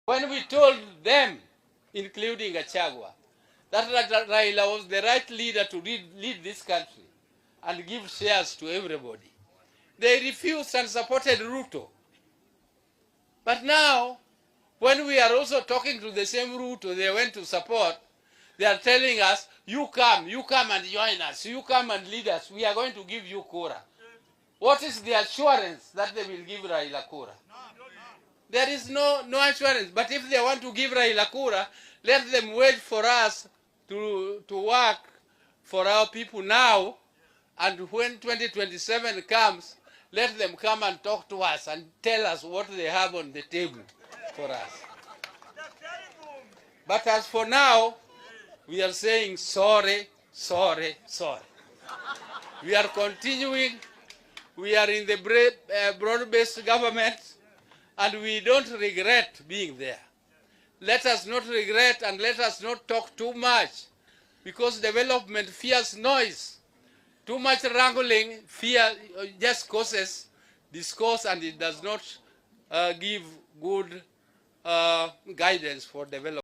When we told them, including Gachagua, that Raila was the right leader to lead this country and give shares to everybody, they refused and supported Ruto. But now, when we are also talking to the same Ruto they went to support, they are telling us, you come and join us, you come and lead us, we are going to give you Kura. What is the assurance that they will give Raila Kura? There is no assurance. But if they want to give Raila Kura, let them wait for us to work for our people now, and when 2027 comes, let them come and talk to us and tell us what they have on the table for us. But as for now, we are saying sorry, sorry, sorry. We are continuing. We are in the broad-based government, and we don't regret being there. Let us not regret, and let us not talk too much, because development fears noise. Too much wrangling just causes discourse, and it does not give good guidance for development.